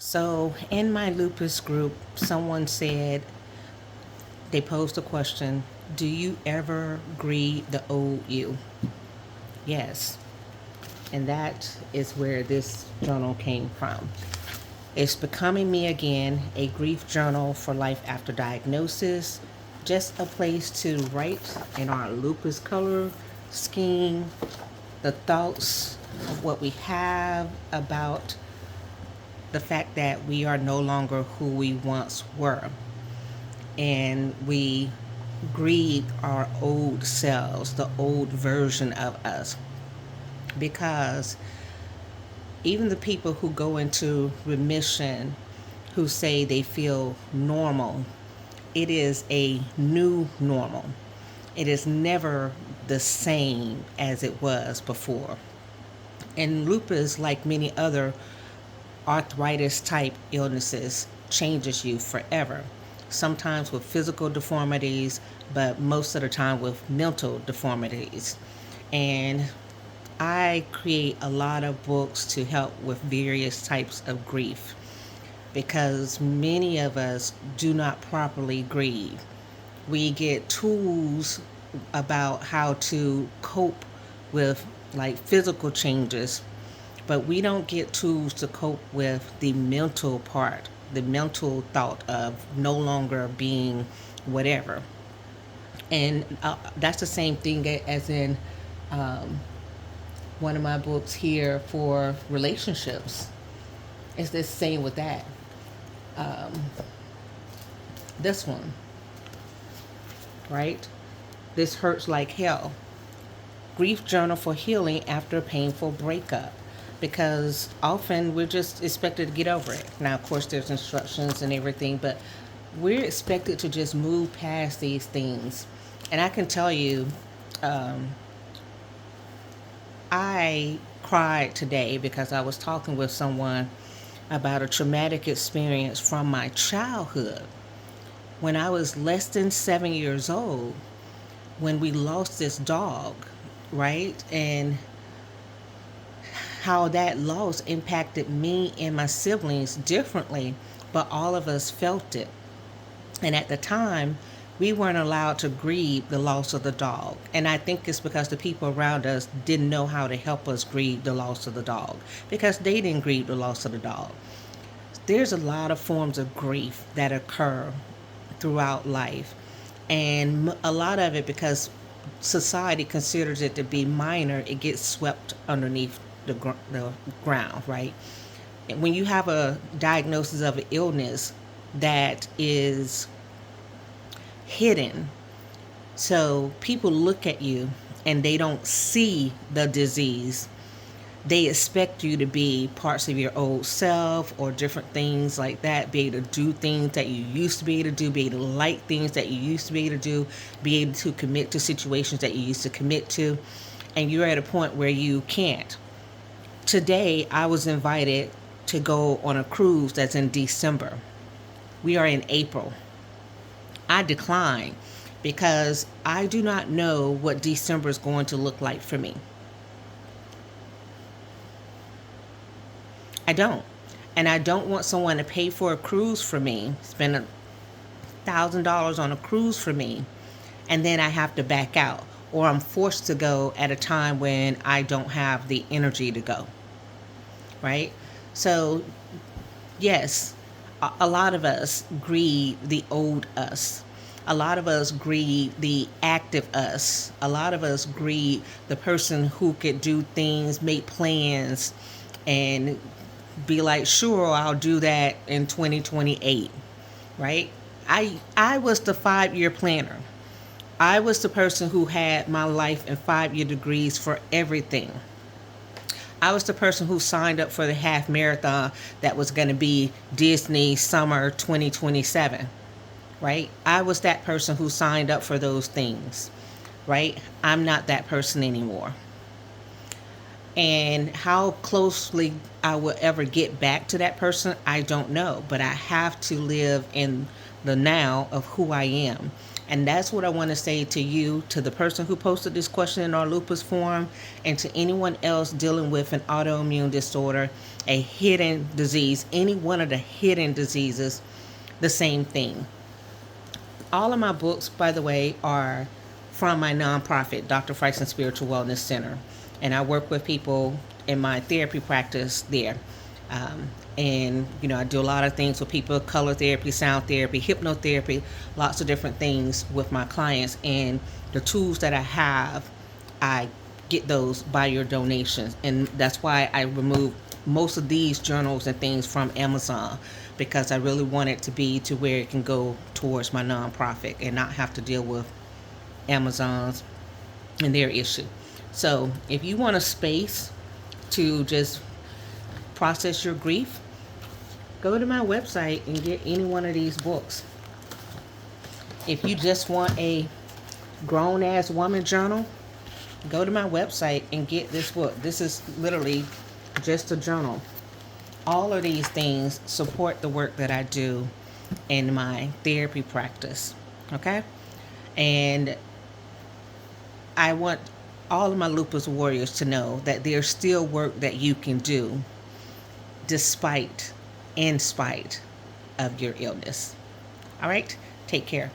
So, in my lupus group, someone said they posed a question: do you ever grieve the old you? Yes. And that is where this journal came from. It's Becoming Me Again, a grief journal for life after diagnosis. Just a place to write in our lupus color scheme the thoughts of what we have about the fact that we are no longer who we once were. And we grieve our old selves, the old version of us. Because even the people who go into remission, who say they feel normal, it is a new normal. It is never the same as it was before. And lupus, like many other arthritis type illnesses, changes you forever. Sometimes with physical deformities, but most of the time with mental deformities. And I create a lot of books to help with various types of grief because many of us do not properly grieve. We get tools about how to cope with like physical changes, but we don't get tools to cope with the mental part, the mental thought of no longer being whatever. And that's the same thing as in um, one of my books here for relationships. It's the same with that. Um, this one, right? This hurts like hell. Grief journal for healing after a painful breakup. Because often we're just expected to get over it. Now, of course, there's instructions and everything, but we're expected to just move past these things. And I can tell you, um, I cried today because I was talking with someone about a traumatic experience from my childhood. When I was less than 7 years old, when we lost this dog, right? And how that loss impacted me and my siblings differently, but all of us felt it. And at the time, we weren't allowed to grieve the loss of the dog. And I think it's because the people around us didn't know how to help us grieve the loss of the dog because they didn't grieve the loss of the dog. There's a lot of forms of grief that occur throughout life. And a lot of it, because society considers it to be minor, it gets swept underneath the ground, right? And when you have a diagnosis of an illness that is hidden, so people look at you and they don't see the disease. They expect you to be parts of your old self or different things like that, be able to do things that you used to be able to do, be able to like things that you used to be able to do, be able to commit to situations that you used to commit to, and you're at a point where you can't. Today, I was invited to go on a cruise that's in December. We are in April. I declined because I do not know what December is going to look like for me. I don't. And I don't want someone to pay for a cruise for me, spend $1,000 on a cruise for me, and then I have to back out. Or I'm forced to go at a time when I don't have the energy to go. Right? So, yes, a lot of us grieve the old us. A lot of us grieve the active us. A lot of us grieve the person who could do things, make plans, and be like, sure, I'll do that in 2028, right? I was the 5 year planner. I was the person who had my life in 5 year degrees for everything. I was the person who signed up for the half marathon that was going to be Disney summer 2027, right? I was that person who signed up for those things, right? I'm not that person anymore. And how closely I will ever get back to that person, I don't know. But I have to live in the now of who I am. And that's what I want to say to you, to the person who posted this question in our lupus forum, and to anyone else dealing with an autoimmune disorder, a hidden disease, any one of the hidden diseases, the same thing. All of my books, by the way, are from my nonprofit, Dr. Fryson Spiritual Wellness Center. And I work with people in my therapy practice there. And, I do a lot of things with people, color therapy, sound therapy, hypnotherapy, lots of different things with my clients. And the tools that I have, I get those by your donations. And that's why I removed most of these journals and things from Amazon, because I really want it to be to where it can go towards my nonprofit and not have to deal with Amazon's and their issue. So if you want a space to just process your grief, go to my website and get any one of these books. If you just want a grown ass woman journal, go to my website and get this book. This is literally just a journal. All of these things support the work that I do in my therapy practice. Okay? And I want all of my lupus warriors to know that there's still work that you can do in spite of your illness. All right? Take care.